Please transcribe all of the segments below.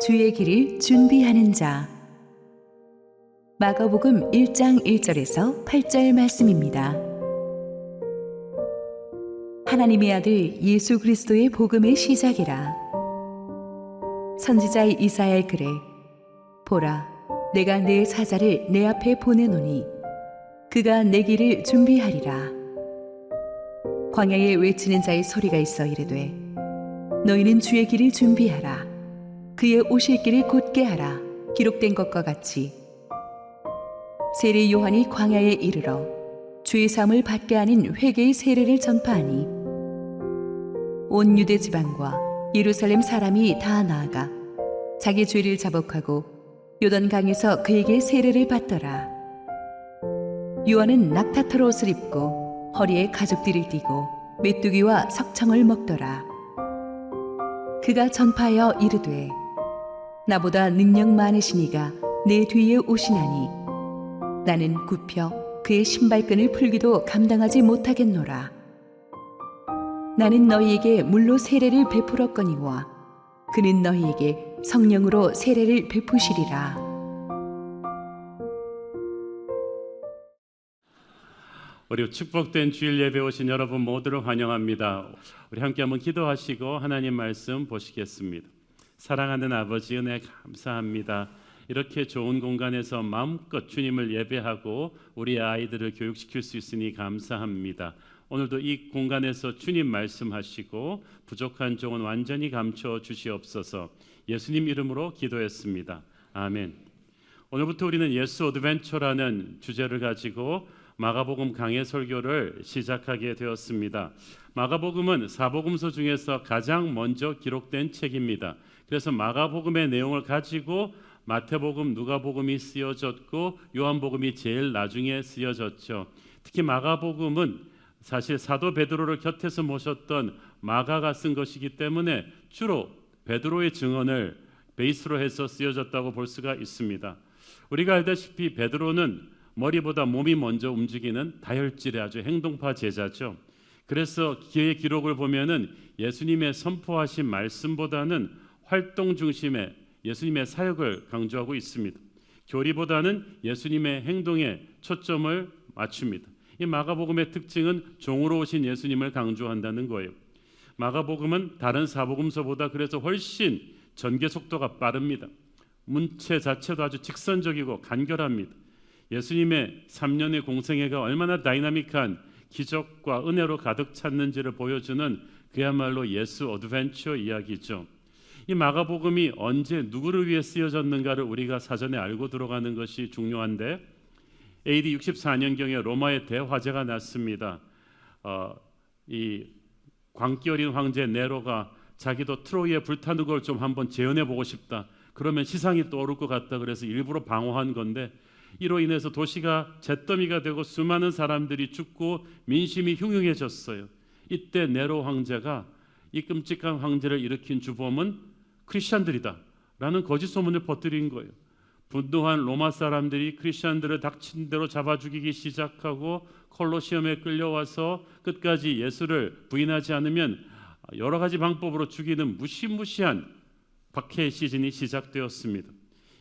주의 길을 준비하는 자. 마가복음 1장 1절에서 8절 말씀입니다. 하나님의 아들 예수 그리스도의 복음의 시작이라. 선지자 이사야의 글에 보라, 내가 내 사자를 내 앞에 보내노니 그가 내 길을 준비하리라. 광야에 외치는 자의 소리가 있어 이르되 너희는 주의 길을 준비하라. 그의 오실 길을 곧게 하라. 기록된 것과 같이 세례 요한이 광야에 이르러 죄 사함을 받게 하는 회개의 세례를 전파하니 온 유대 지방과 예루살렘 사람이 다 나아가 자기 죄를 자복하고 요단강에서 그에게 세례를 받더라. 요한은 낙타털 옷을 입고 허리에 가죽띠를 띠고 메뚜기와 석청을 먹더라. 그가 전파하여 이르되 나보다 능력 많으신 이가 내 뒤에 오시나니 나는 굽혀 그의 신발끈을 풀기도 감당하지 못하겠노라. 나는 너희에게 물로 세례를 베풀었거니와 그는 너희에게 성령으로 세례를 베푸시리라. 우리 축복된 주일 예배 오신 여러분 모두를 환영합니다. 우리 함께 한번 기도하시고 하나님 말씀 보시겠습니다. 사랑하는 아버지, 은혜 감사합니다. 이렇게 좋은 공간에서 마음껏 주님을 예배하고 우리 아이들을 교육시킬 수 있으니 감사합니다. 오늘도 이 공간에서 주님 말씀하시고 부족한 종은 완전히 감춰 주시옵소서. 예수님 이름으로 기도했습니다. 아멘. 오늘부터 우리는 예수 어드벤처라는 주제를 가지고 마가복음 강해 설교를 시작하게 되었습니다. 마가복음은 사복음서 중에서 가장 먼저 기록된 책입니다. 그래서 마가복음의 내용을 가지고 마태복음, 누가복음이 쓰여졌고 요한복음이 제일 나중에 쓰여졌죠. 특히 마가복음은 사실 사도 베드로를 곁에서 모셨던 마가가 쓴 것이기 때문에 주로 베드로의 증언을 베이스로 해서 쓰여졌다고 볼 수가 있습니다. 우리가 알다시피 베드로는 머리보다 몸이 먼저 움직이는 다혈질의 아주 행동파 제자죠. 그래서 그의 기록을 보면은 예수님의 선포하신 말씀보다는 활동 중심의 예수님의 사역을 강조하고 있습니다. 교리보다는 예수님의 행동에 초점을 맞춥니다. 이 마가복음의 특징은 종으로 오신 예수님을 강조한다는 거예요. 마가복음은 다른 사복음서보다 그래서 훨씬 전개 속도가 빠릅니다. 문체 자체도 아주 직선적이고 간결합니다. 예수님의 3년의 공생애가 얼마나 다이나믹한 기적과 은혜로 가득 찼는지를 보여주는 그야말로 예수 어드벤처 이야기죠. 이 마가복음이 언제 누구를 위해 쓰여졌는가를 우리가 사전에 알고 들어가는 것이 중요한데 AD 64년경에 로마의 대화재가 났습니다. 이 광기 어린 황제 네로가 자기도 트로이에 불타는 걸 좀 한번 재현해 보고 싶다. 그러면 시상이 떠오를 것 같다. 그래서 일부러 방어한 건데 이로 인해서 도시가 잿더미가 되고 수많은 사람들이 죽고 민심이 흉흉해졌어요. 이때 네로 황제가 이 끔찍한 황제를 일으킨 주범은 크리스천들이다 라는 거짓 소문을 퍼뜨린 거예요. 분노한 로마 사람들이 크리스천들을 닥친 대로 잡아 죽이기 시작하고 콜로시엄에 끌려와서 끝까지 예수를 부인하지 않으면 여러 가지 방법으로 죽이는 무시무시한 박해 시즌이 시작되었습니다.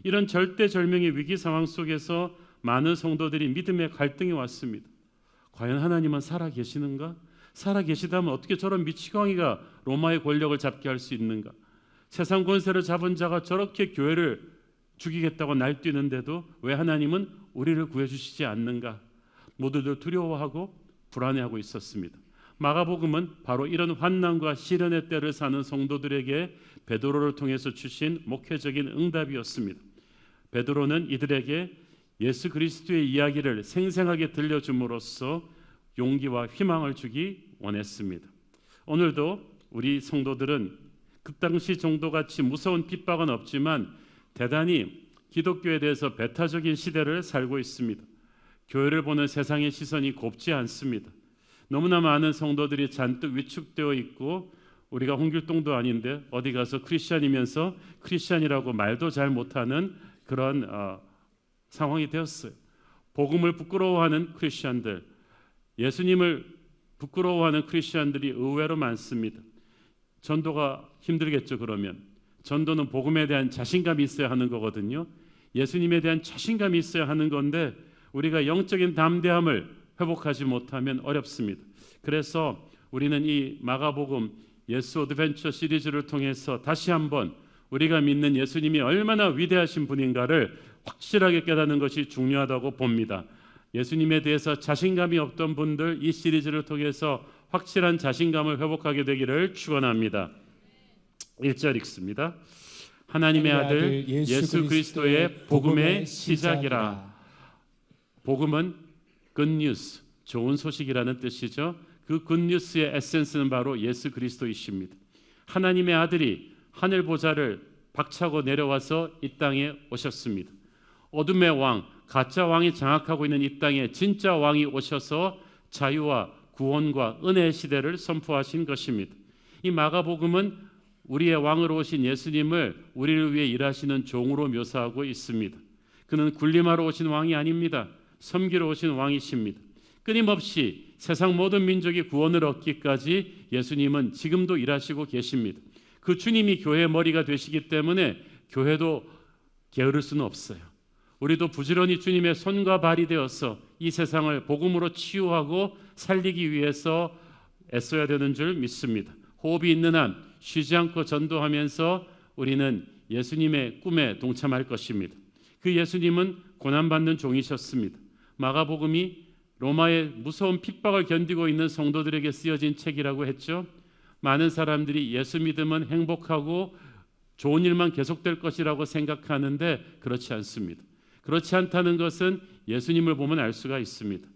이런 절대절명의 위기 상황 속에서 많은 성도들이 믿음의 갈등이 왔습니다. 과연 하나님은 살아계시는가? 살아계시다면 어떻게 저런 미치광이가 로마의 권력을 잡게 할 수 있는가? 세상 권세를 잡은 자가 저렇게 교회를 죽이겠다고 날뛰는데도 왜 하나님은 우리를 구해주시지 않는가? 모두들 두려워하고 불안해하고 있었습니다. 마가복음은 바로 이런 환난과 시련의 때를 사는 성도들에게 베드로를 통해서 주신 목회적인 응답이었습니다. 베드로는 이들에게 예수 그리스도의 이야기를 생생하게 들려줌으로써 용기와 희망을 주기 원했습니다. 오늘도 우리 성도들은 그 당시 정도같이 무서운 핍박은 없지만 대단히 기독교에 대해서 배타적인 시대를 살고 있습니다. 교회를 보는 세상의 시선이 곱지 않습니다. 너무나 많은 성도들이 잔뜩 위축되어 있고 우리가 홍길동도 아닌데 어디 가서 크리스천이면서 크리스천이라고 말도 잘 못하는 그런 상황이 되었어요. 복음을 부끄러워하는 크리스천들, 예수님을 부끄러워하는 크리스천들이 의외로 많습니다. 전도가 힘들겠죠. 그러면 전도는 복음에 대한 자신감이 있어야 하는 거거든요. 예수님에 대한 자신감이 있어야 하는 건데 우리가 영적인 담대함을 회복하지 못하면 어렵습니다. 그래서 우리는 이 마가복음 예수 어드벤처 시리즈를 통해서 다시 한번 우리가 믿는 예수님이 얼마나 위대하신 분인가를 확실하게 깨닫는 것이 중요하다고 봅니다. 예수님에 대해서 자신감이 없던 분들 이 시리즈를 통해서 확실한 자신감을 회복하게 되기를 축원합니다. 1절 읽습니다. 하나님의 아들 예수 그리스도의 복음의 시작이라. 복음은 굿뉴스, 좋은 소식이라는 뜻이죠. 그 굿뉴스의 에센스는 바로 예수 그리스도이십니다. 하나님의 아들이 하늘 보좌를 박차고 내려와서 이 땅에 오셨습니다. 어둠의 왕, 가짜 왕이 장악하고 있는 이 땅에 진짜 왕이 오셔서 자유와 구원과 은혜의 시대를 선포하신 것입니다. 이 마가복음은 우리의 왕으로 오신 예수님을 우리를 위해 일하시는 종으로 묘사하고 있습니다. 그는 군림하러 오신 왕이 아닙니다. 섬기러 오신 왕이십니다. 끊임없이 세상 모든 민족이 구원을 얻기까지 예수님은 지금도 일하시고 계십니다. 그 주님이 교회의 머리가 되시기 때문에 교회도 게으를 수는 없어요. 우리도 부지런히 주님의 손과 발이 되어서 이 세상을 복음으로 치유하고 살리기 위해서 애써야 되는 줄 믿습니다. 호흡이 있는 한 쉬지 않고 전도하면서 우리는 예수님의 꿈에 동참할 것입니다. 그 예수님은 고난받는 종이셨습니다. 마가복음이 로마의 무서운 핍박을 견디고 있는 성도들에게 쓰여진 책이라고 했죠. 많은 사람들이 예수 믿으면 행복하고 좋은 일만 계속될 것이라고 생각하는데 그렇지 않습니다. 그렇지 않다는 것은 예수님을 보면 알 수가 있습니다.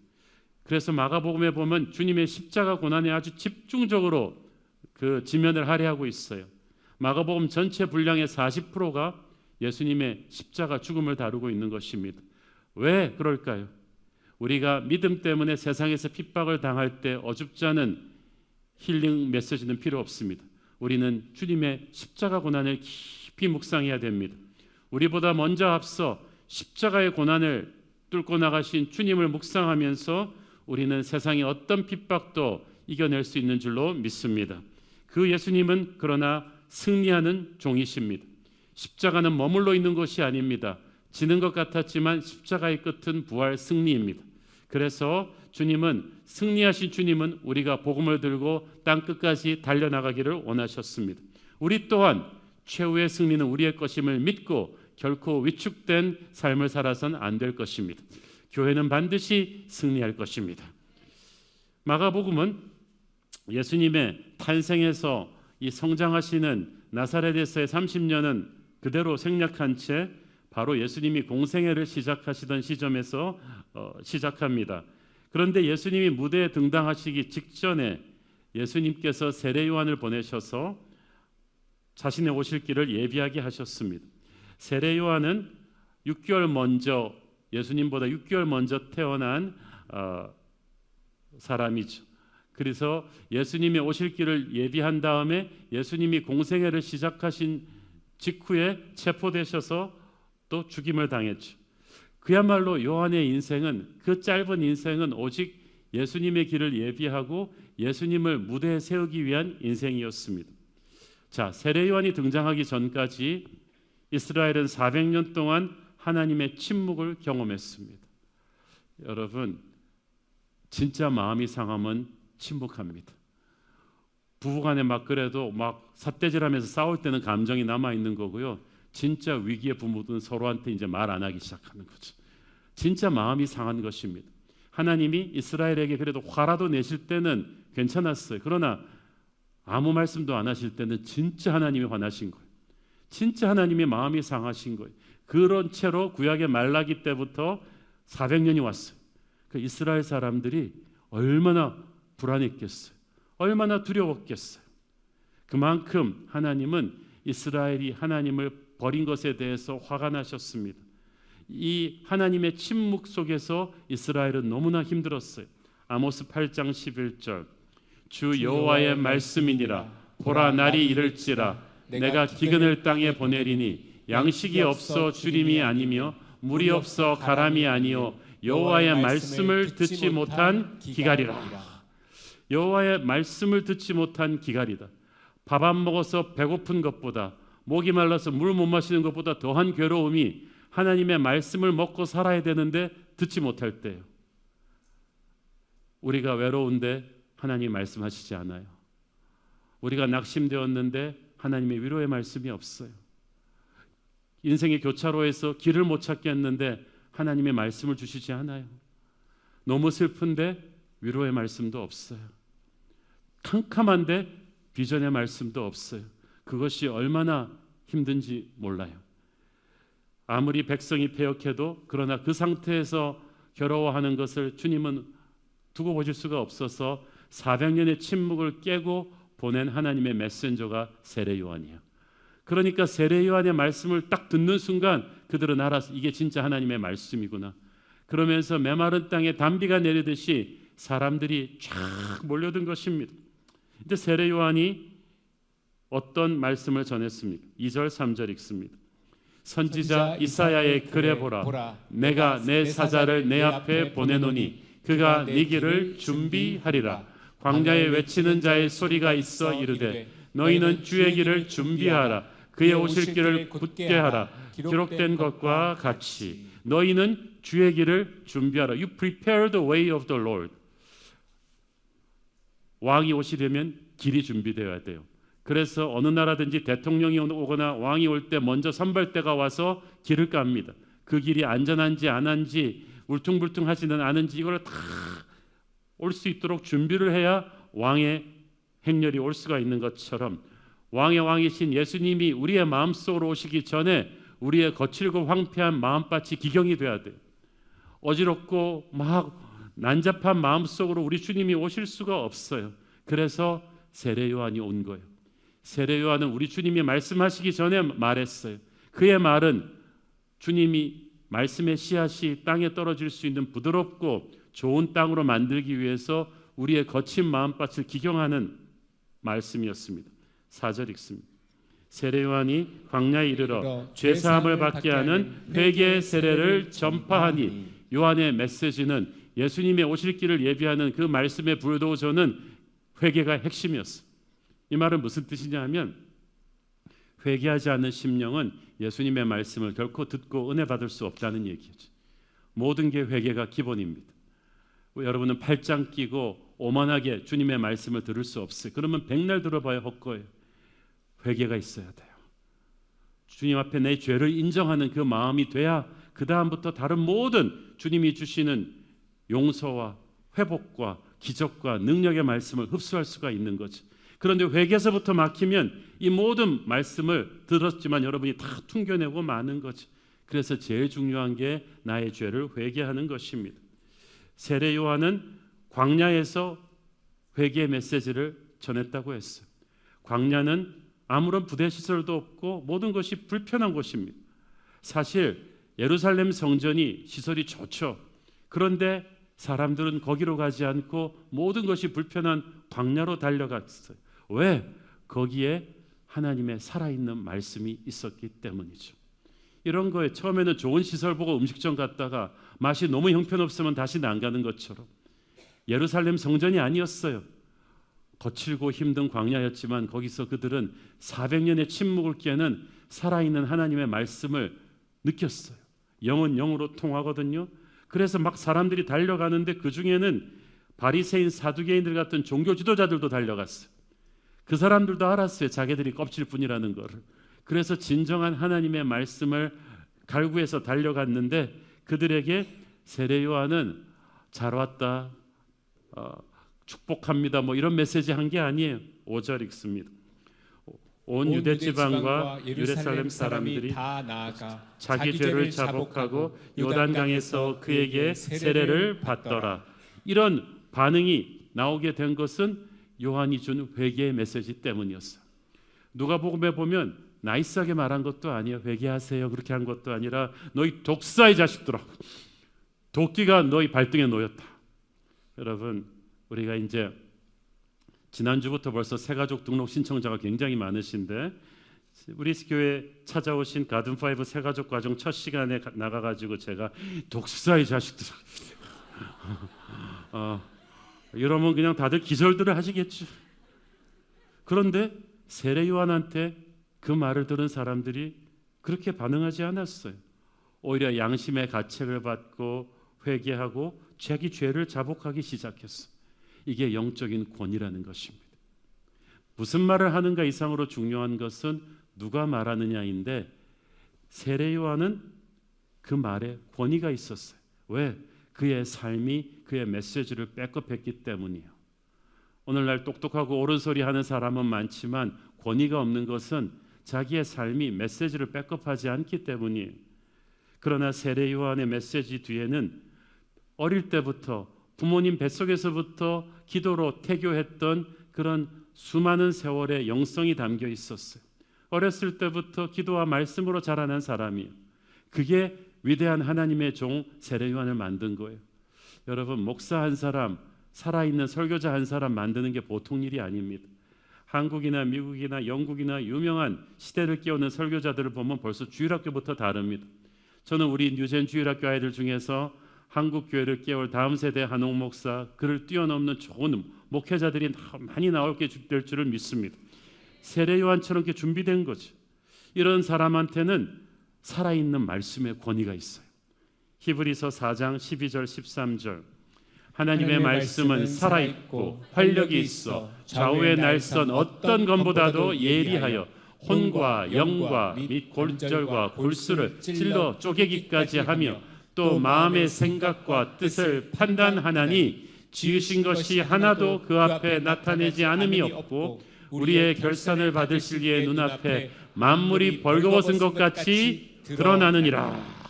그래서 마가복음에 보면 주님의 십자가 고난에 아주 집중적으로 그 지면을 할애하고 있어요. 마가복음 전체 분량의 40%가 예수님의 십자가 죽음을 다루고 있는 것입니다. 왜 그럴까요? 우리가 믿음 때문에 세상에서 핍박을 당할 때 어줍지 않은 힐링 메시지는 필요 없습니다. 우리는 주님의 십자가 고난을 깊이 묵상해야 됩니다. 우리보다 먼저 앞서 십자가의 고난을 뚫고 나가신 주님을 묵상하면서 우리는 세상의 어떤 핍박도 이겨낼 수 있는 줄로 믿습니다. 그 예수님은 그러나 승리하는 종이십니다. 십자가는 머물러 있는 것이 아닙니다. 지는 것 같았지만 십자가의 끝은 부활 승리입니다. 그래서 승리하신 주님은 우리가 복음을 들고 땅 끝까지 달려나가기를 원하셨습니다. 우리 또한 최후의 승리는 우리의 것임을 믿고 결코 위축된 삶을 살아선 안 될 것입니다. 교회는 반드시 승리할 것입니다. 마가복음은 예수님의 탄생에서 이 성장하시는 나사렛에서의 30년은 그대로 생략한 채 바로 예수님이 공생애를 시작하시던 시점에서 시작합니다. 그런데 예수님이 무대에 등장하시기 직전에 예수님께서 세례 요한을 보내셔서 자신의 오실 길을 예비하게 하셨습니다. 세례 요한은 6개월 먼저 예수님보다 6개월 먼저 태어난 사람이죠. 그래서 예수님이 오실 길을 예비한 다음에 예수님이 공생애를 시작하신 직후에 체포되셔서 또 죽임을 당했죠. 그야말로 요한의 인생은 그 짧은 인생은 오직 예수님의 길을 예비하고 예수님을 무대에 세우기 위한 인생이었습니다. 자, 세례 요한이 등장하기 전까지 이스라엘은 400년 동안 하나님의 침묵을 경험했습니다. 여러분, 진짜 마음이 상하면 침묵합니다. 부부간에 막 그래도 막 삿대질하면서 싸울 때는 감정이 남아 있는 거고요. 진짜 위기의 부모들은 서로한테 이제 말 안 하기 시작하는 거죠. 진짜 마음이 상한 것입니다. 하나님이 이스라엘에게 그래도 화라도 내실 때는 괜찮았어요. 그러나 아무 말씀도 안 하실 때는 진짜 하나님이 화나신 거예요. 진짜 하나님의 마음이 상하신 거예요. 그런 채로 구약의 말라기 때부터 400년이 왔어요. 그 이스라엘 사람들이 얼마나 불안했겠어요. 얼마나 두려웠겠어요. 그만큼 하나님은 이스라엘이 하나님을 버린 것에 대해서 화가 나셨습니다. 이 하나님의 침묵 속에서 이스라엘은 너무나 힘들었어요. 아모스 8장 11절 주 여호와의 말씀이니라 보라 날이 이를지라 내가 기근을 땅에 보내리니 양식이 없어 주림이 아니며 물이 없어 가람이 아니요 여호와의 말씀을 듣지 못한 기갈이라. 여호와의 말씀을 듣지 못한 기갈이다. 밥 안 먹어서 배고픈 것보다 목이 말라서 물 못 마시는 것보다 더한 괴로움이 하나님의 말씀을 먹고 살아야 되는데 듣지 못할 때예요. 우리가 외로운데 하나님 말씀하시지 않아요. 우리가 낙심되었는데 하나님의 위로의 말씀이 없어요. 인생의 교차로에서 길을 못 찾겠는데 하나님의 말씀을 주시지 않아요. 너무 슬픈데 위로의 말씀도 없어요. 캄캄한데 비전의 말씀도 없어요. 그것이 얼마나 힘든지 몰라요. 아무리 백성이 패역해도 그러나 그 상태에서 괴로워하는 것을 주님은 두고 보실 수가 없어서 400년의 침묵을 깨고 보낸 하나님의 메신저가 세례 요한이에요. 그러니까 세례 요한의 말씀을 딱 듣는 순간 그들은 알아서 이게 진짜 하나님의 말씀이구나. 그러면서 메마른 땅에 단비가 내리듯이 사람들이 쫙 몰려든 것입니다. 근데 세례 요한이 어떤 말씀을 전했습니까? 2절 3절 읽습니다. 선지자 이사야의 글에 보라, 내가 내 사자를 내 앞에 보내노니 그가 네 길을 준비하리라. 광야에 외치는 자의 소리가 있어 이르되 너희는 주의 길을 준비하라. 그의 오실 길을 굳게 하라. 기록된 것과 같이 너희는 주의 길을 준비하라. You prepare the way of the Lord. 왕이 오시려면 길이 준비되어야 돼요. 그래서 어느 나라든지 대통령이 오거나 왕이 올 때 먼저 선발대가 와서 길을 깝니다. 그 길이 안전한지 안 한지 울퉁불퉁하지는 않은지 이걸 다 올 수 있도록 준비를 해야 왕의 행렬이 올 수가 있는 것처럼 왕의 왕이신 예수님이 우리의 마음속으로 오시기 전에 우리의 거칠고 황폐한 마음밭이 기경이 돼야 돼요. 어지럽고 막 난잡한 마음속으로 우리 주님이 오실 수가 없어요. 그래서 세례 요한이 온 거예요. 세례 요한은 우리 주님이 말씀하시기 전에 말했어요. 그의 말은 주님이 말씀의 씨앗이 땅에 떨어질 수 있는 부드럽고 좋은 땅으로 만들기 위해서 우리의 거친 마음밭을 기경하는 말씀이었습니다. 4절 읽습니다. 세례 요한이 광야에 이르러 죄사함을 받게 하는 회개의 세례를 전파하니 요한의 메시지는 예수님의 오실 길을 예비하는 그 말씀의 불도저는 회개가 핵심이었어요. 이 말은 무슨 뜻이냐 하면 회개하지 않는 심령은 예수님의 말씀을 결코 듣고 은혜 받을 수 없다는 얘기죠. 모든 게 회개가 기본입니다. 여러분은 팔짱 끼고 오만하게 주님의 말씀을 들을 수 없어요. 그러면 백날 들어봐야 헛거예요. 회개가 있어야 돼요. 주님 앞에 내 죄를 인정하는 그 마음이 돼야 그 다음부터 다른 모든 주님이 주시는 용서와 회복과 기적과 능력의 말씀을 흡수할 수가 있는 거죠. 그런데 회개에서부터 막히면 이 모든 말씀을 들었지만 여러분이 다 퉁겨내고 마는 거죠. 그래서 제일 중요한 게 나의 죄를 회개하는 것입니다. 세례 요한은 광야에서 회개의 메시지를 전했다고 했어요. 광야는 아무런 부대 시설도 없고 모든 것이 불편한 곳입니다. 사실 예루살렘 성전이 시설이 좋죠. 그런데 사람들은 거기로 가지 않고 모든 것이 불편한 광야로 달려갔어요. 왜? 거기에 하나님의 살아있는 말씀이 있었기 때문이죠. 이런 거에 처음에는 좋은 시설 보고 음식점 갔다가 맛이 너무 형편없으면 다시는 안 가는 것처럼 예루살렘 성전이 아니었어요. 거칠고 힘든 광야였지만 거기서 그들은 400년의 침묵을 깨는 살아있는 하나님의 말씀을 느꼈어요. 영은 영으로 통하거든요. 그래서 막 사람들이 달려가는데 그 중에는 바리새인 사두개인들 같은 종교 지도자들도 달려갔어요. 그 사람들도 알았어요. 자기들이 껍질 뿐이라는 거를. 그래서 진정한 하나님의 말씀을 갈구해서 달려갔는데 그들에게 세례 요한은 잘 왔다, 축복합니다, 뭐 이런 메시지 한 게 아니에요. 5절 읽습니다. 온 유대 지방과 예루살렘 사람들이 다 나아가 자기 죄를 자복하고 요단강에서 그에게 세례를 받더라. 이런 반응이 나오게 된 것은 요한이 준 회개의 메시지 때문이었어요. 누가복음에 보면 나이스하게 말한 것도 아니에요. 회개하세요 그렇게 한 것도 아니라 너희 독사의 자식들아, 도끼가 너희 발등에 놓였다. 여러분, 우리가 이제 지난주부터 벌써 새가족 등록 신청자가 굉장히 많으신데 우리 교회 찾아오신 가든5 새가족 과정 첫 시간에 나가가지고 제가 독사의 자식들 이러면 그냥 다들 기절들을 하시겠죠. 그런데 세례 요한한테 그 말을 들은 사람들이 그렇게 반응하지 않았어요. 오히려 양심의 가책을 받고 회개하고 자기 죄를 자복하기 시작했어. 이게 영적인 권위라는 것입니다. 무슨 말을 하는가 이상으로 중요한 것은 누가 말하느냐인데, 세례 요한은 그 말에 권위가 있었어요. 왜? 그의 삶이 그의 메시지를 백업했기 때문이에요. 오늘날 똑똑하고 옳은 소리 하는 사람은 많지만 권위가 없는 것은 자기의 삶이 메시지를 백업하지 않기 때문이에요. 그러나 세례 요한의 메시지 뒤에는 어릴 때부터 부모님 뱃속에서부터 기도로 태교했던 그런 수많은 세월의 영성이 담겨 있었어요. 어렸을 때부터 기도와 말씀으로 자라난 사람이에요. 그게 위대한 하나님의 종 세례 요한을 만든 거예요. 여러분, 목사 한 사람, 살아있는 설교자 한 사람 만드는 게 보통 일이 아닙니다. 한국이나 미국이나 영국이나 유명한 시대를 깨우는 설교자들을 보면 벌써 주일학교부터 다릅니다. 저는 우리 뉴젠 주일학교 아이들 중에서 한국 교회를 깨울 다음 세대 한옥 목사, 그를 뛰어넘는 좋은 목회자들이 많이 나오게 될 줄을 믿습니다. 세례 요한처럼 이렇게 준비된 거죠. 이런 사람한테는 살아있는 말씀의 권위가 있어요. 히브리서 4장 12절 13절 하나님의 말씀은 살아있고 활력이 있어 좌우의 날선 어떤 검보다도 예리하여 혼과 영과 및 골절과 골수를 찔러 쪼개기까지 하며 또 마음의 생각과 뜻을 판단하나니 지으신 것이 하나도 그 앞에 나타내지 않음이 없고 우리의 결산을 받으실 이의 눈앞에 만물이 벌거벗은 것 같이 드러나느니라.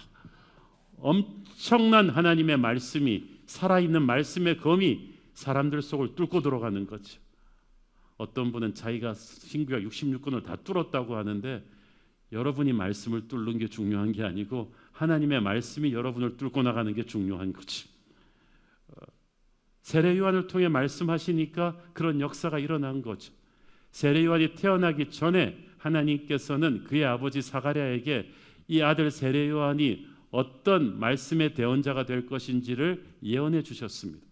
엄청난 하나님의 말씀이, 살아있는 말씀의 검이 사람들 속을 뚫고 들어가는 거죠. 어떤 분은 자기가 신구약 66권을 다 뚫었다고 하는데, 여러분이 말씀을 뚫는 게 중요한 게 아니고 하나님의 말씀이 여러분을 뚫고 나가는 게 중요한 거지. 세례 요한을 통해 말씀하시니까 그런 역사가 일어난 거죠. 세례 요한이 태어나기 전에 하나님께서는 그의 아버지 사가랴에게 이 아들 세례 요한이 어떤 말씀의 대언자가 될 것인지를 예언해 주셨습니다.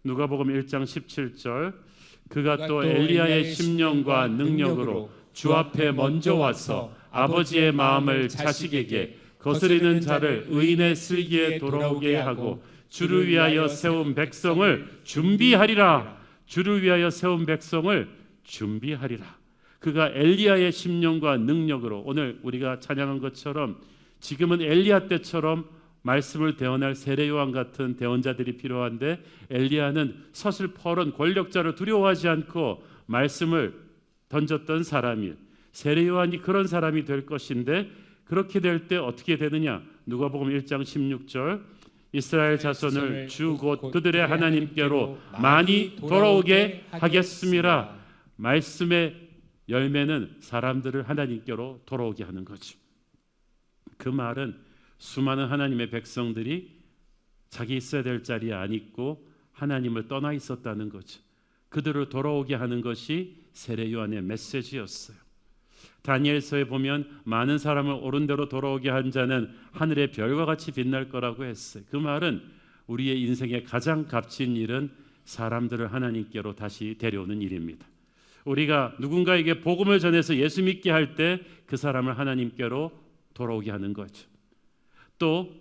누가복음 1장 17절 그가 또 엘리야의 심령과 능력으로 주 앞에 먼저 와서 아버지의 마음을 자식에게 거스리는 자를 의인의 슬기에 돌아오게 하고 주를 위하여 세운 백성을 준비하리라. 주를 위하여 세운 백성을 준비하리라. 그가 엘리야의 심령과 능력으로, 오늘 우리가 찬양한 것처럼 지금은 엘리야 때처럼 말씀을 대언할 세례 요한 같은 대언자들이 필요한데, 엘리야는 서슬퍼런 권력자를 두려워하지 않고 말씀을 던졌던 사람이에요. 세례 요한이 그런 사람이 될 것인데, 그렇게 될 때 어떻게 되느냐? 누가복음 1장 16절 이스라엘 자손을 주 곧 그들의 하나님께로 많이 돌아오게 하겠습니다. 말씀의 열매는 사람들을 하나님께로 돌아오게 하는 거죠. 그 말은 수많은 하나님의 백성들이 자기 있어야 될 자리에 안 있고 하나님을 떠나 있었다는 거죠. 그들을 돌아오게 하는 것이 세례 요한의 메시지였어요. 다니엘서에 보면 많은 사람을 옳은 대로 돌아오게 한 자는 하늘의 별과 같이 빛날 거라고 했어요. 그 말은 우리의 인생의 가장 값진 일은 사람들을 하나님께로 다시 데려오는 일입니다. 우리가 누군가에게 복음을 전해서 예수 믿게 할 때 그 사람을 하나님께로 돌아오게 하는 거죠. 또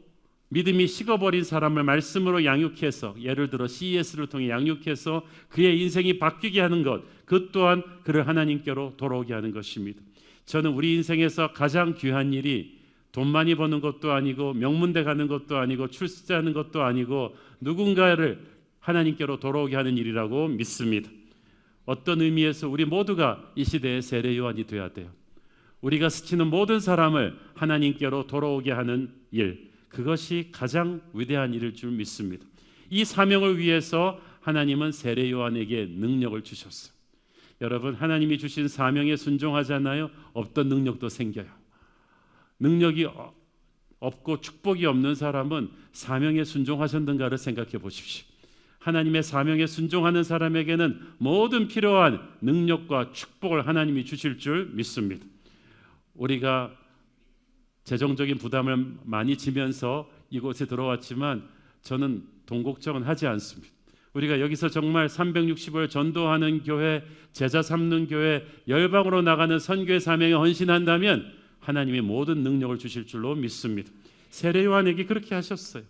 믿음이 식어버린 사람을 말씀으로 양육해서, 예를 들어 CES를 통해 양육해서 그의 인생이 바뀌게 하는 것, 그 또한 그를 하나님께로 돌아오게 하는 것입니다. 저는 우리 인생에서 가장 귀한 일이 돈 많이 버는 것도 아니고 명문대 가는 것도 아니고 출세하는 것도 아니고 누군가를 하나님께로 돌아오게 하는 일이라고 믿습니다. 어떤 의미에서 우리 모두가 이 시대의 세례 요한이 되어야 돼요. 우리가 스치는 모든 사람을 하나님께로 돌아오게 하는 일, 그것이 가장 위대한 일일 줄 믿습니다. 이 사명을 위해서 하나님은 세례 요한에게 능력을 주셨어요. 여러분, 하나님이 주신 사명에 순종하잖아요. 없던 능력도 생겨요. 능력이 없고 축복이 없는 사람은 사명에 순종하셨는가를 생각해 보십시오. 하나님의 사명에 순종하는 사람에게는 모든 필요한 능력과 축복을 하나님이 주실 줄 믿습니다. 우리가 재정적인 부담을 많이 지면서 이곳에 들어왔지만 저는 돈 걱정은 하지 않습니다. 우리가 여기서 정말 365일 전도하는 교회, 제자 삼는 교회, 열방으로 나가는 선교의 사명에 헌신한다면 하나님이 모든 능력을 주실 줄로 믿습니다. 세례 요한에게 그렇게 하셨어요.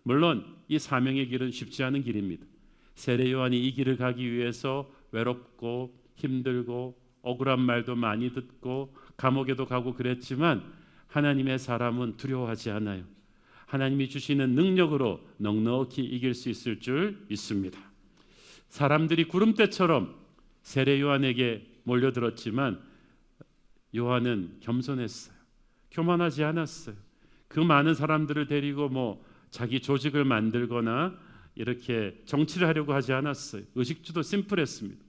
물론 이 사명의 길은 쉽지 않은 길입니다. 세례 요한이 이 길을 가기 위해서 외롭고 힘들고 억울한 말도 많이 듣고 감옥에도 가고 그랬지만 하나님의 사람은 두려워하지 않아요. 하나님이 주시는 능력으로 넉넉히 이길 수 있을 줄 믿습니다. 사람들이 구름대처럼 세례 요한에게 몰려들었지만 요한은 겸손했어요. 교만하지 않았어요. 그 많은 사람들을 데리고 자기 조직을 만들거나 이렇게 정치를 하려고 하지 않았어요. 의식주도 심플했습니다.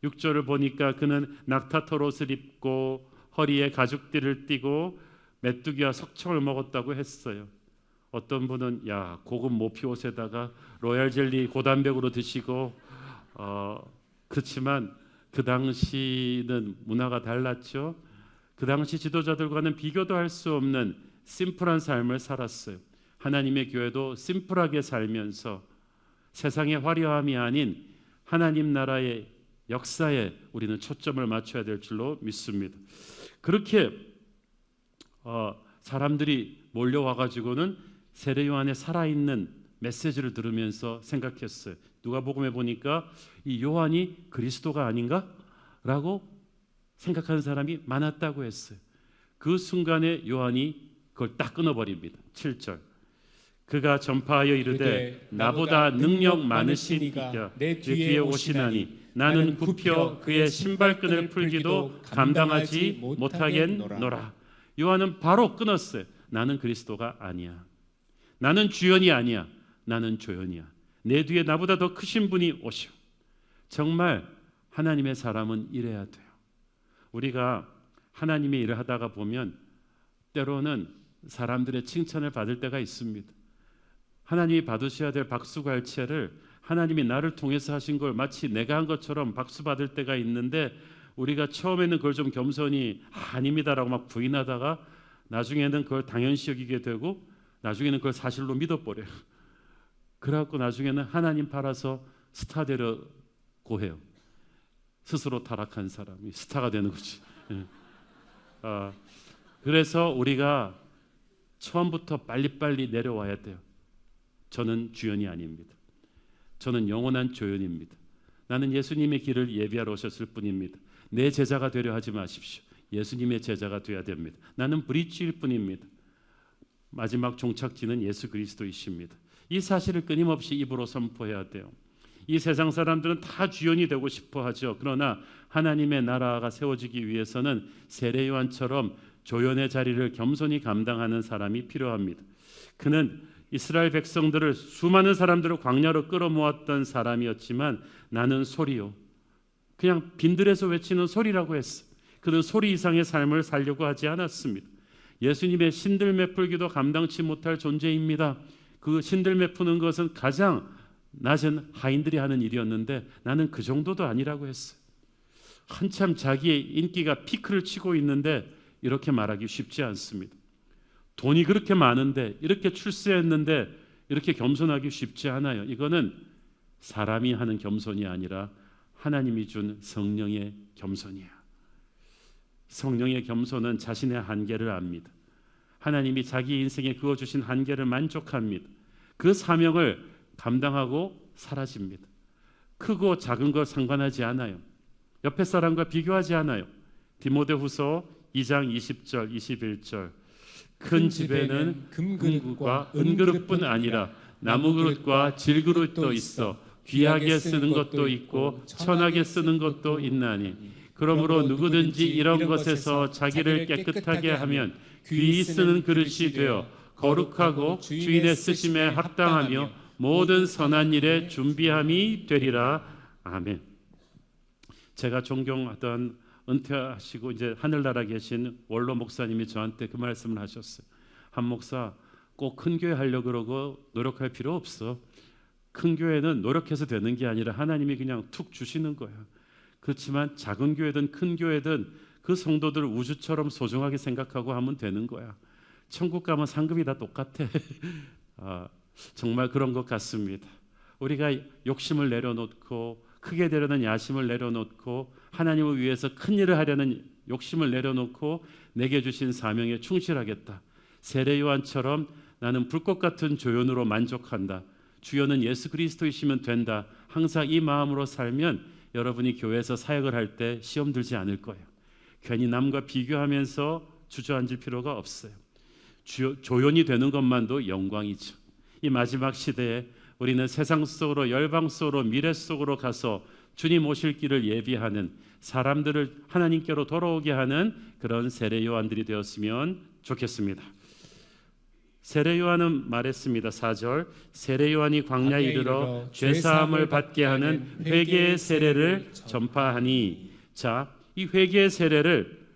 6절을 보니까 그는 낙타털 옷을 입고 허리에 가죽띠를 띠고 메뚜기와 석청을 먹었다고 했어요. 어떤 분은 고급 모피 옷에다가 로얄 젤리 고단백으로 드시고 그렇지만 그 당시는 문화가 달랐죠. 그 당시 지도자들과는 비교도 할 수 없는 심플한 삶을 살았어요. 하나님의 교회도 심플하게 살면서 세상의 화려함이 아닌 하나님 나라의 역사에 우리는 초점을 맞춰야 될 줄로 믿습니다. 그렇게 사람들이 몰려와가지고는 세례 요한의 살아있는 메시지를 들으면서 생각했어요. 누가복음에 보니까 이 요한이 그리스도가 아닌가? 라고 생각하는 사람이 많았다고 했어요. 그 순간에 요한이 그걸 딱 끊어버립니다. 7절 그가 전파하여 이르되 나보다 능력 많으신 이가 내 뒤에 오시나니 나는 굽혀 그의 신발끈을 풀기도 감당하지 못하겠노라. 요한은 바로 끊었어요. 나는 그리스도가 아니야. 나는 주연이 아니야. 나는 조연이야. 내 뒤에 나보다 더 크신 분이 오시오. 정말 하나님의 사람은 이래야 돼요. 우리가 하나님의 일을 하다가 보면 때로는 사람들의 칭찬을 받을 때가 있습니다. 하나님이 받으셔야 될 박수갈채를 하나님이 나를 통해서 하신 걸 마치 내가 한 것처럼 박수 받을 때가 있는데 우리가 처음에는 그걸 좀 겸손히 아닙니다라고 막 부인하다가 나중에는 그걸 당연시 여기게 되고 나중에는 그걸 사실로 믿어버려요. 그래갖고 나중에는 하나님 팔아서 스타 되려고 해요. 스스로 타락한 사람이 스타가 되는 거지. 그래서 우리가 처음부터 빨리빨리 내려와야 돼요. 저는 주연이 아닙니다. 저는 영원한 조연입니다. 나는 예수님의 길을 예비하러 오셨을 뿐입니다. 내 제자가 되려 하지 마십시오. 예수님의 제자가 되어야 됩니다. 나는 브릿지일 뿐입니다. 마지막 종착지는 예수 그리스도이십니다. 이 사실을 끊임없이 입으로 선포해야 돼요. 이 세상 사람들은 다 주연이 되고 싶어 하죠. 그러나 하나님의 나라가 세워지기 위해서는 세례 요한처럼 조연의 자리를 겸손히 감당하는 사람이 필요합니다. 그는 이스라엘 백성들을 수많은 사람들을 광야로 끌어모았던 사람이었지만 나는 소리요. 그냥 빈들에서 외치는 소리라고 했어. 그는 소리 이상의 삶을 살려고 하지 않았습니다. 예수님의 신들매 풀기도 감당치 못할 존재입니다. 그 신들매 푸는 것은 가장 낮은 하인들이 하는 일이었는데 나는 그 정도도 아니라고 했어요. 한참 자기의 인기가 피크를 치고 있는데 이렇게 말하기 쉽지 않습니다. 돈이 그렇게 많은데 이렇게 출세했는데 이렇게 겸손하기 쉽지 않아요. 이거는 사람이 하는 겸손이 아니라 하나님이 준 성령의 겸손이에요. 성령의 겸손은 자신의 한계를 압니다. 하나님이 자기 인생에 그어주신 한계를 만족합니다. 그 사명을 감당하고 사라집니다. 크고 작은 것 상관하지 않아요. 옆에 사람과 비교하지 않아요. 디모데후서 2장 20절 21절 큰 집에는 금그릇과 은그릇뿐 아니라 나무그릇과 질그릇도 있어 귀하게 쓰는 것도 있고 천하게 쓰는 것도 있나니 그러므로 누구든지 이런 것에서 자기를 깨끗하게 하면 귀히 쓰는 그릇이 되어 거룩하고 주인의 쓰심에 합당하며 모든 선한 일에 준비함이 되리라. 아멘. 제가 존경하던 은퇴하시고 이제 하늘나라 계신 원로 목사님이 저한테 그 말씀을 하셨어요. 한 목사 꼭 큰 교회 하려고 그러고 노력할 필요 없어. 큰 교회는 노력해서 되는 게 아니라 하나님이 그냥 툭 주시는 거야. 그렇지만 작은 교회든 큰 교회든 그 성도들을 우주처럼 소중하게 생각하고 하면 되는 거야. 천국 가면 상급이 다 똑같아. 정말 그런 것 같습니다. 우리가 욕심을 내려놓고 크게 되려는 야심을 내려놓고 하나님을 위해서 큰 일을 하려는 욕심을 내려놓고 내게 주신 사명에 충실하겠다. 세례 요한처럼 나는 불꽃 같은 조연으로 만족한다. 주여는 예수 그리스도이시면 된다. 항상 이 마음으로 살면 여러분이 교회에서 사역을 할 때 시험 들지 않을 거예요. 괜히 남과 비교하면서 주저앉을 필요가 없어요. 조연이 되는 것만도 영광이죠. 이 마지막 시대에 우리는 세상 속으로, 열방 속으로, 미래 속으로 가서 주님 오실 길을 예비하는, 사람들을 하나님께로 돌아오게 하는 그런 세례 요한들이 되었으면 좋겠습니다. 세례 요한은 말했습니다. 4절, 세례 요한이 광야에 이르러 죄사함을 받게 하는 회개의 세례를 전파하니. 자, 이 회개의 세례를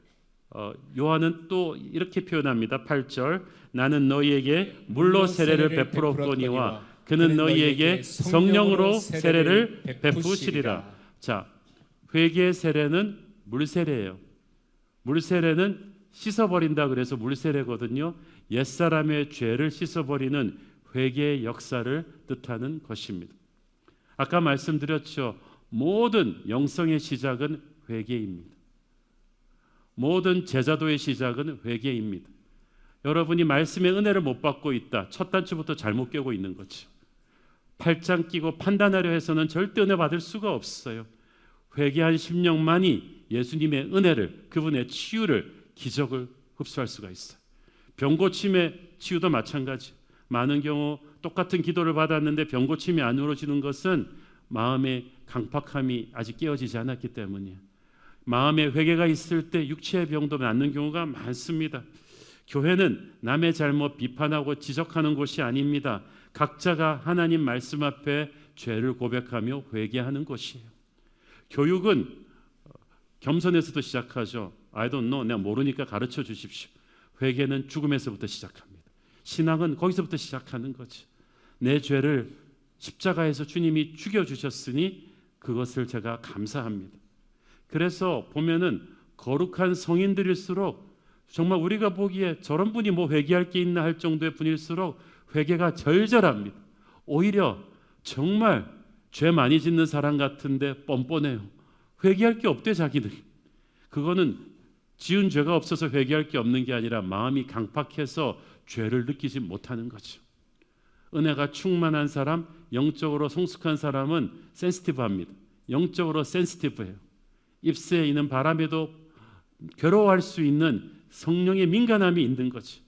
요한은 또 이렇게 표현합니다. 8절, 나는 너희에게 물로 세례를 베풀었거니와 그는 너희에게 성령으로 세례를 베푸시리라. 자, 회개의 세례는 물세례예요. 물세례는 씻어버린다 그래서 물세례거든요. 옛사람의 죄를 씻어버리는 회개의 역사를 뜻하는 것입니다. 아까 말씀드렸죠. 모든 영성의 시작은 회개입니다. 모든 제자도의 시작은 회개입니다. 여러분이 말씀의 은혜를 못 받고 있다. 첫 단추부터 잘못 꿰고 있는 거죠. 팔짱 끼고 판단하려 해서는 절대 은혜 받을 수가 없어요. 회개한 심령만이 예수님의 은혜를, 그분의 치유를, 기적을 흡수할 수가 있어요. 병고침의 치유도 마찬가지. 많은 경우 똑같은 기도를 받았는데 병고침이 안 이루어지는 것은 마음의 강팍함이 아직 깨어지지 않았기 때문이에요. 마음에 회개가 있을 때 육체의 병도 낫는 경우가 많습니다. 교회는 남의 잘못 비판하고 지적하는 곳이 아닙니다. 각자가 하나님 말씀 앞에 죄를 고백하며 회개하는 곳이에요. 교육은 겸손에서도 시작하죠. I don't know, 내가 모르니까 가르쳐 주십시오. 회개는 죽음에서부터 시작합니다. 신앙은 거기서부터 시작하는 거죠. 내 죄를 십자가에서 주님이 죽여주셨으니 그것을 제가 감사합니다. 그래서 보면은 거룩한 성인들일수록 정말 우리가 보기에 저런 분이 뭐 회개할 게 있나 할 정도의 분일수록 회개가 절절합니다. 오히려 정말 죄 많이 짓는 사람 같은데 뻔뻔해요. 회개할 게 없대 자기들. 그거는 지은 죄가 없어서 회개할 게 없는 게 아니라 마음이 강팍해서 죄를 느끼지 못하는 거죠. 은혜가 충만한 사람, 영적으로 성숙한 사람은 센시티브합니다. 영적으로 센시티브해요. 입새에 있는 바람에도 괴로워할 수 있는 성령의 민감함이 있는 거지.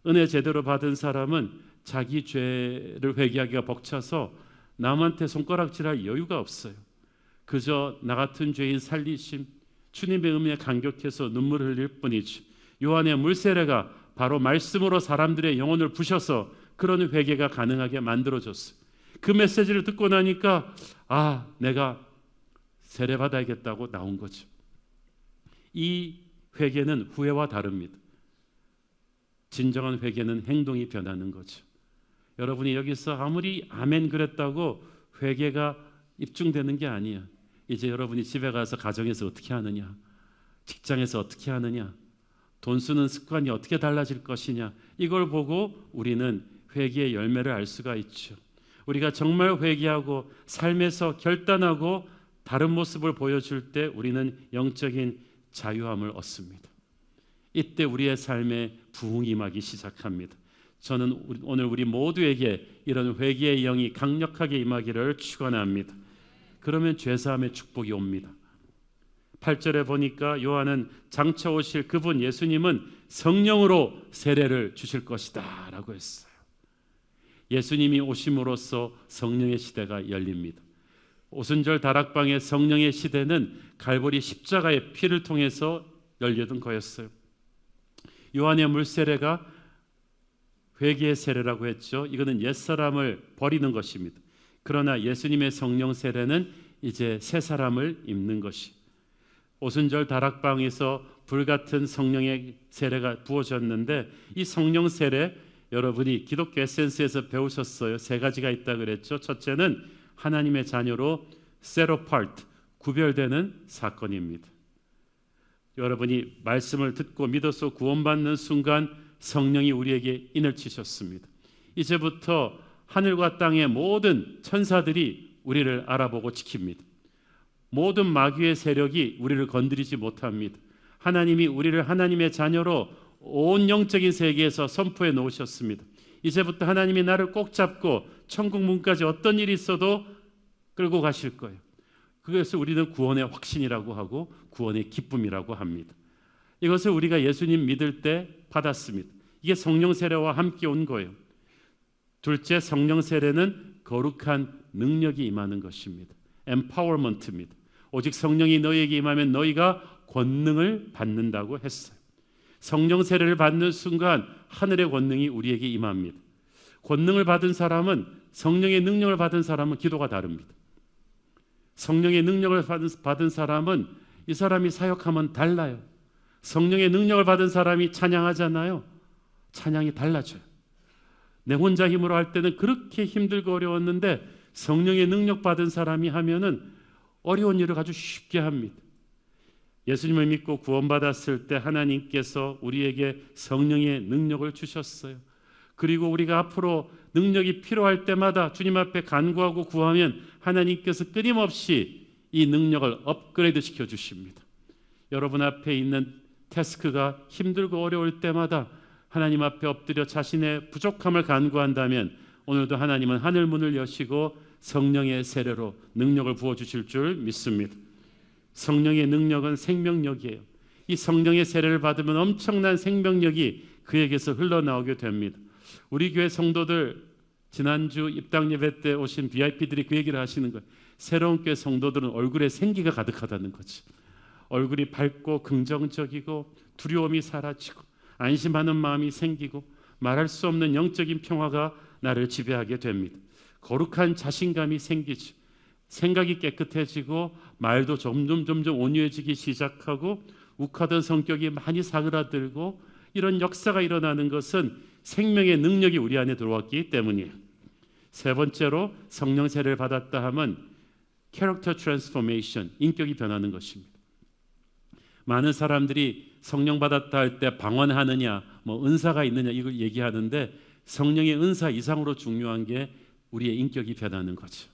은혜 제대로 받은 사람은 자기 죄를 회개하기가 벅차서 남한테 손가락질할 여유가 없어요. 그저 나 같은 죄인 살리심, 주님의 은혜에 감격해서 눈물을 흘릴 뿐이지. 요한의 물세례가 바로 말씀으로 사람들의 영혼을 부셔서 그런 회개가 가능하게 만들어줬어요. 그 메시지를 듣고 나니까 내가 세례 받아야겠다고 나온 거죠. 이 회개는 후회와 다릅니다. 진정한 회개는 행동이 변하는 거죠. 여러분이 여기서 아무리 아멘 그랬다고 회개가 입증되는 게 아니에요. 이제 여러분이 집에 가서 가정에서 어떻게 하느냐, 직장에서 어떻게 하느냐, 돈 쓰는 습관이 어떻게 달라질 것이냐, 이걸 보고 우리는 회개의 열매를 알 수가 있죠. 우리가 정말 회개하고 삶에서 결단하고 다른 모습을 보여줄 때 우리는 영적인 자유함을 얻습니다. 이때 우리의 삶에 부흥이 임하기 시작합니다. 저는 오늘 우리 모두에게 이런 회개의 영이 강력하게 임하기를 축원합니다. 그러면 죄사함의 축복이 옵니다. 8절에 보니까 요한은 장차 오실 그분 예수님은 성령으로 세례를 주실 것이다 라고 했어요. 예수님이 오심으로써 성령의 시대가 열립니다. 오순절 다락방의 성령의 시대는 갈보리 십자가의 피를 통해서 열려던 거였어요. 요한의 물세례가 회개의 세례라고 했죠. 이거는 옛사람을 버리는 것입니다. 그러나 예수님의 성령 세례는 이제 새 사람을 입는 것이. 오순절 다락방에서 불같은 성령의 세례가 부어졌는데 이 성령 세례 여러분이 기독교 에센스에서 배우셨어요. 세 가지가 있다 그랬죠. 첫째는 하나님의 자녀로 set apart, 구별되는 사건입니다. 여러분이 말씀을 듣고 믿어서 구원받는 순간 성령이 우리에게 인을 치셨습니다. 이제부터 하늘과 땅의 모든 천사들이 우리를 알아보고 지킵니다. 모든 마귀의 세력이 우리를 건드리지 못합니다. 하나님이 우리를 하나님의 자녀로 온 영적인 세계에서 선포해 놓으셨습니다. 이제부터 하나님이 나를 꼭 잡고 천국 문까지 어떤 일이 있어도 끌고 가실 거예요. 그것을 우리는 구원의 확신이라고 하고 구원의 기쁨이라고 합니다. 이것을 우리가 예수님 믿을 때 받았습니다. 이게 성령 세례와 함께 온 거예요. 둘째, 성령 세례는 거룩한 능력이 임하는 것입니다. empowerment입니다. 오직 성령이 너희에게 임하면 너희가 권능을 받는다고 했어요. 성령 세례를 받는 순간 하늘의 권능이 우리에게 임합니다. 권능을 받은 사람은, 성령의 능력을 받은 사람은 기도가 다릅니다. 성령의 능력을 받은 사람은 이 사람이 사역하면 달라요. 성령의 능력을 받은 사람이 찬양하잖아요. 찬양이 달라져요. 내 혼자 힘으로 할 때는 그렇게 힘들고 어려웠는데 성령의 능력 받은 사람이 하면은 어려운 일을 아주 쉽게 합니다. 예수님을 믿고 구원받았을 때 하나님께서 우리에게 성령의 능력을 주셨어요. 그리고 우리가 앞으로 능력이 필요할 때마다 주님 앞에 간구하고 구하면 하나님께서 끊임없이 이 능력을 업그레이드 시켜 주십니다. 여러분 앞에 있는 태스크가 힘들고 어려울 때마다 하나님 앞에 엎드려 자신의 부족함을 간구한다면 오늘도 하나님은 하늘 문을 여시고 성령의 세례로 능력을 부어주실 줄 믿습니다. 성령의 능력은 생명력이에요. 이 성령의 세례를 받으면 엄청난 생명력이 그에게서 흘러나오게 됩니다. 우리 교회 성도들, 지난주 입당 예배 때 오신 VIP들이 그 얘기를 하시는 거예요. 새로운 교회 성도들은 얼굴에 생기가 가득하다는 거지. 얼굴이 밝고 긍정적이고 두려움이 사라지고 안심하는 마음이 생기고 말할 수 없는 영적인 평화가 나를 지배하게 됩니다. 거룩한 자신감이 생기죠. 생각이 깨끗해지고 말도 점점 온유해지기 시작하고 욱하던 성격이 많이 사그라들고 이런 역사가 일어나는 것은 생명의 능력이 우리 안에 들어왔기 때문이에요. 세 번째로 성령 세례를 받았다 하면 캐릭터 트랜스포메이션, 인격이 변하는 것입니다. 많은 사람들이 성령 받았다 할 때 방언하느냐, 은사가 있느냐 이걸 얘기하는데 성령의 은사 이상으로 중요한 게 우리의 인격이 변하는 거죠.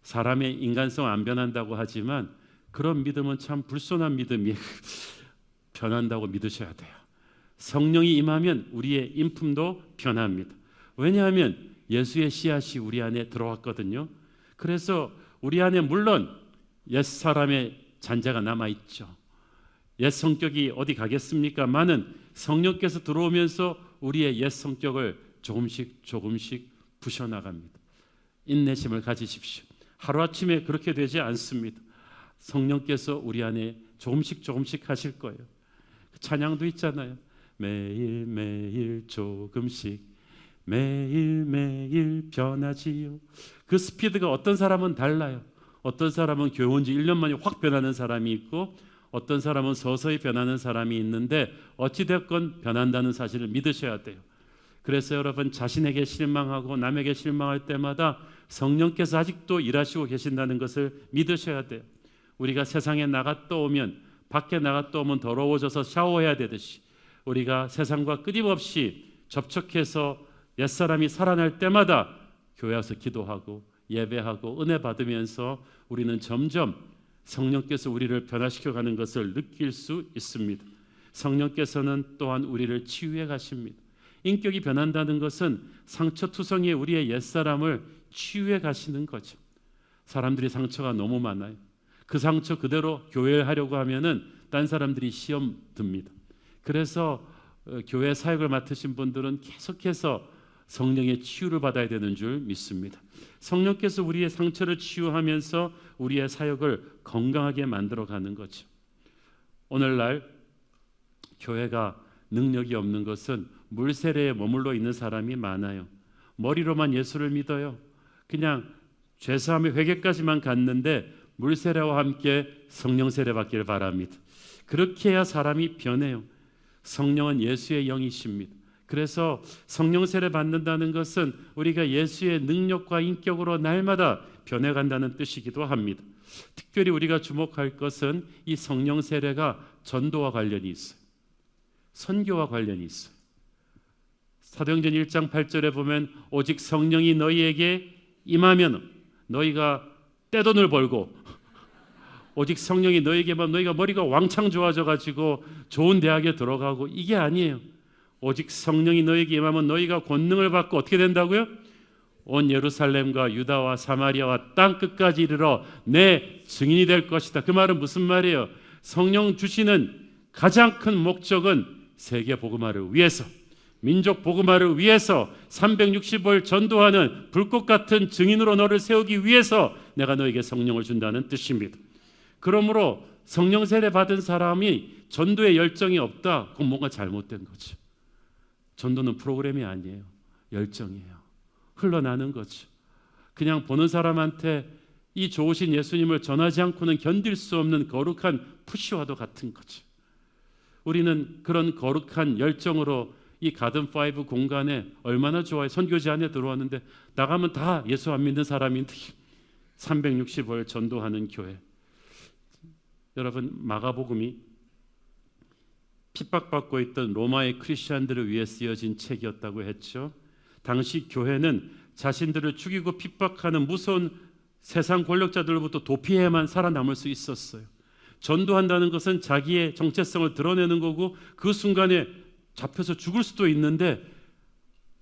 사람의 인간성 안 변한다고 하지만 그런 믿음은 참 불손한 믿음이에요. 변한다고 믿으셔야 돼요. 성령이 임하면 우리의 인품도 변합니다. 왜냐하면 예수의 씨앗이 우리 안에 들어왔거든요. 그래서 우리 안에 물론 옛사람의 잔재가 남아있죠. 옛 성격이 어디 가겠습니까만은 성령께서 들어오면서 우리의 옛 성격을 조금씩 부셔나갑니다. 인내심을 가지십시오. 하루아침에 그렇게 되지 않습니다. 성령께서 우리 안에 조금씩 하실 거예요. 찬양도 있잖아요. 매일매일 조금씩 매일매일 변하지요. 그 스피드가 어떤 사람은 달라요. 어떤 사람은 교회 온 지 1년 만에 확 변하는 사람이 있고 어떤 사람은 서서히 변하는 사람이 있는데 어찌됐건 변한다는 사실을 믿으셔야 돼요. 그래서 여러분 자신에게 실망하고 남에게 실망할 때마다 성령께서 아직도 일하시고 계신다는 것을 믿으셔야 돼요. 우리가 세상에 나갔다 오면 밖에 나갔다 오면 더러워져서 샤워해야 되듯이 우리가 세상과 끊임없이 접촉해서 옛사람이 살아날 때마다 교회 와서 기도하고 예배하고 은혜 받으면서 우리는 점점 성령께서 우리를 변화시켜가는 것을 느낄 수 있습니다. 성령께서는 또한 우리를 치유해 가십니다. 인격이 변한다는 것은 상처투성이의 우리의 옛사람을 치유해 가시는 거죠. 사람들이 상처가 너무 많아요. 그 상처 그대로 교회를 하려고 하면은 딴 사람들이 시험 듭니다. 그래서 교회 사역을 맡으신 분들은 계속해서 성령의 치유를 받아야 되는 줄 믿습니다. 성령께서 우리의 상처를 치유하면서 우리의 사역을 건강하게 만들어가는 거죠. 오늘날 교회가 능력이 없는 것은 물세례에 머물러 있는 사람이 많아요. 머리로만 예수를 믿어요. 그냥 죄사함의 회개까지만 갔는데 물세례와 함께 성령 세례 받기를 바랍니다. 그렇게 해야 사람이 변해요. 성령은 예수의 영이십니다. 그래서 성령 세례 받는다는 것은 우리가 예수의 능력과 인격으로 날마다 변해간다는 뜻이기도 합니다. 특별히 우리가 주목할 것은 이 성령 세례가 전도와 관련이 있어요. 선교와 관련이 있어요. 사도행전 1장 8절에 보면 오직 성령이 너희에게 임하면 너희가 떼돈을 벌고 오직 성령이 너희에게만 너희가 머리가 왕창 좋아져 가지고 좋은 대학에 들어가고 이게 아니에요. 오직 성령이 너희에게 임하면 너희가 권능을 받고 어떻게 된다고요? 온 예루살렘과 유다와 사마리아와 땅 끝까지 이르러 내 증인이 될 것이다. 그 말은 무슨 말이에요? 성령 주시는 가장 큰 목적은 세계 복음화를 위해서, 민족 복음화를 위해서 360을 전도하는 불꽃 같은 증인으로 너를 세우기 위해서 내가 너에게 성령을 준다는 뜻입니다. 그러므로 성령 세례 받은 사람이 전도에 열정이 없다. 그건 뭔가 잘못된 거죠. 전도는 프로그램이 아니에요. 열정이에요. 흘러나는 거죠. 그냥 보는 사람한테 이 좋으신 예수님을 전하지 않고는 견딜 수 없는 거룩한 푸시와도 같은 거죠. 우리는 그런 거룩한 열정으로 이 가든5 공간에 얼마나 좋아요. 선교지 안에 들어왔는데 나가면 다 예수 안 믿는 사람인데 360을 전도하는 교회. 여러분, 마가복음이 핍박받고 있던 로마의 크리스천들을 위해 쓰여진 책이었다고 했죠. 당시 교회는 자신들을 죽이고 핍박하는 무서운 세상 권력자들로부터 도피해야만 살아남을 수 있었어요. 전도한다는 것은 자기의 정체성을 드러내는 거고 그 순간에 잡혀서 죽을 수도 있는데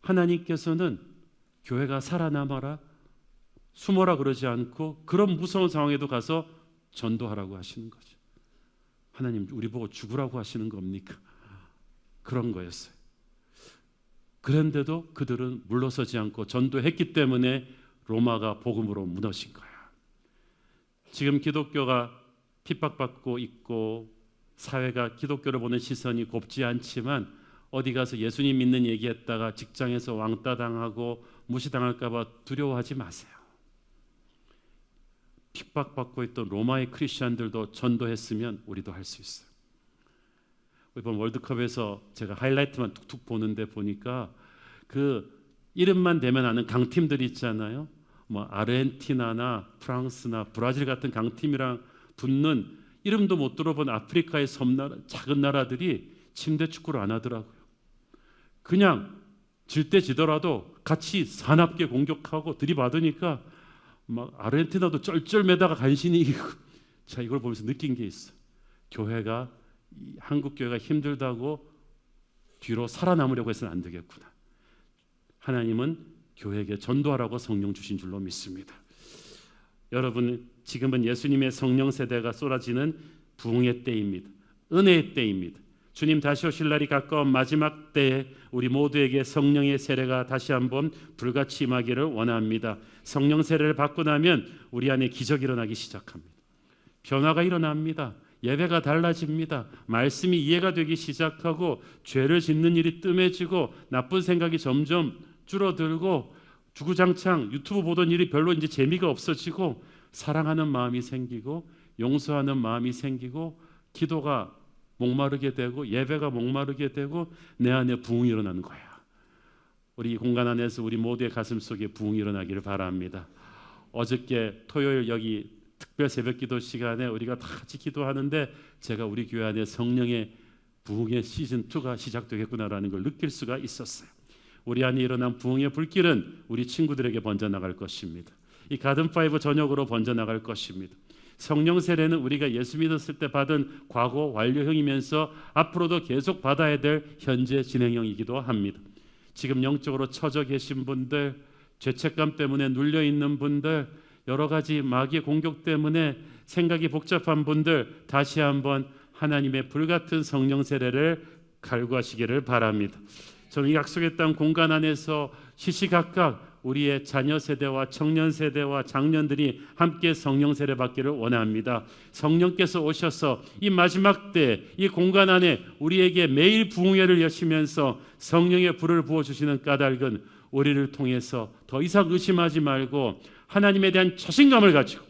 하나님께서는 교회가 살아남아라, 숨어라 그러지 않고 그런 무서운 상황에도 가서 전도하라고 하시는 거죠. 하나님 우리 보고 죽으라고 하시는 겁니까? 그런 거였어요. 그런데도 그들은 물러서지 않고 전도했기 때문에 로마가 복음으로 무너진 거야. 지금 기독교가 핍박받고 있고 사회가 기독교를 보는 시선이 곱지 않지만 어디 가서 예수님 믿는 얘기했다가 직장에서 왕따 당하고 무시당할까 봐 두려워하지 마세요. 핍박받고 있던 로마의 크리스천들도 전도했으면 우리도 할 수 있어요. 이번 월드컵에서 제가 하이라이트만 툭툭 보는데 보니까 그 이름만 대면 아는 강팀들 있잖아요. 뭐 아르헨티나나 프랑스나 브라질 같은 강팀이랑 붙는 이름도 못 들어본 아프리카의 섬나라 작은 나라들이 침대 축구를 안 하더라고요. 그냥 질 때 지더라도 같이 사납게 공격하고 들이받으니까 막 아르헨티나도 쩔쩔매다가 간신히 이기고. 자, 이걸 보면서 느낀 게 있어. 교회가 한국 교회가 힘들다고 뒤로 살아남으려고 해서는 안 되겠구나. 하나님은 교회에게 전도하라고 성령 주신 줄로 믿습니다. 여러분, 지금은 예수님의 성령 세대가 쏟아지는 부흥의 때입니다. 은혜의 때입니다. 주님 다시 오실 날이 가까운 마지막 때에 우리 모두에게 성령의 세례가 다시 한번 불같이 임하기를 원합니다. 성령 세례를 받고 나면 우리 안에 기적이 일어나기 시작합니다. 변화가 일어납니다. 예배가 달라집니다. 말씀이 이해가 되기 시작하고 죄를 짓는 일이 뜸해지고 나쁜 생각이 점점 줄어들고 주구장창 유튜브 보던 일이 별로 이제 재미가 없어지고 사랑하는 마음이 생기고 용서하는 마음이 생기고 기도가 목마르게 되고 예배가 목마르게 되고 내 안에 부흥이 일어나는 거야. 우리 이 공간 안에서 우리 모두의 가슴 속에 부흥이 일어나기를 바랍니다. 어저께 토요일 여기 특별 새벽기도 시간에 우리가 다 같이 기도하는데 제가 우리 교회 안에 성령의 부흥의 시즌2가 시작되겠구나라는 걸 느낄 수가 있었어요. 우리 안에 일어난 부흥의 불길은 우리 친구들에게 번져나갈 것입니다. 이 가든5 전역으로 번져나갈 것입니다. 성령 세례는 우리가 예수 믿었을 때 받은 과거 완료형이면서 앞으로도 계속 받아야 될 현재 진행형이기도 합니다. 지금 영적으로 처져 계신 분들, 죄책감 때문에 눌려있는 분들, 여러 가지 마귀의 공격 때문에 생각이 복잡한 분들 다시 한번 하나님의 불같은 성령 세례를 갈구하시기를 바랍니다. 저는 이 약속의 땅 공간 안에서 시시각각 우리의 자녀 세대와 청년 세대와 장년들이 함께 성령 세례 받기를 원합니다. 성령께서 오셔서 이 마지막 때 이 공간 안에 우리에게 매일 부흥회를 여시면서 성령의 불을 부어주시는 까닭은 우리를 통해서 더 이상 의심하지 말고 하나님에 대한 자신감을 가지고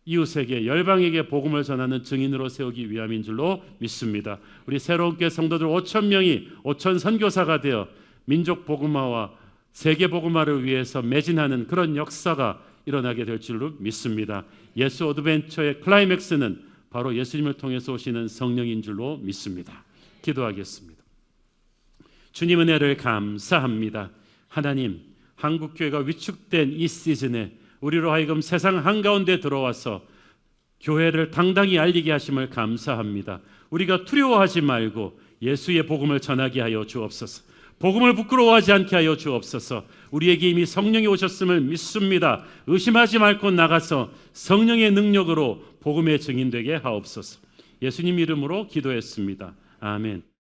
이웃에게 열방에게 복음을 전하는 증인으로 세우기 위함인 줄로 믿습니다. 우리 새로운 교회 성도들 5,000명이 5,000 선교사가 되어 민족 복음화와 세계 복음화를 위해서 매진하는 그런 역사가 일어나게 될 줄로 믿습니다. 예수 어드벤처의 클라이맥스는 바로 예수님을 통해서 오시는 성령인 줄로 믿습니다. 기도하겠습니다. 주님 은혜를 감사합니다. 하나님, 한국교회가 위축된 이 시즌에 우리로 하여금 세상 한가운데 들어와서 교회를 당당히 알리게 하심을 감사합니다. 우리가 두려워하지 말고 예수의 복음을 전하게 하여 주옵소서. 복음을 부끄러워하지 않게 하여 주옵소서. 우리에게 이미 성령이 오셨음을 믿습니다. 의심하지 말고 나가서 성령의 능력으로 복음의 증인되게 하옵소서. 예수님 이름으로 기도했습니다. 아멘.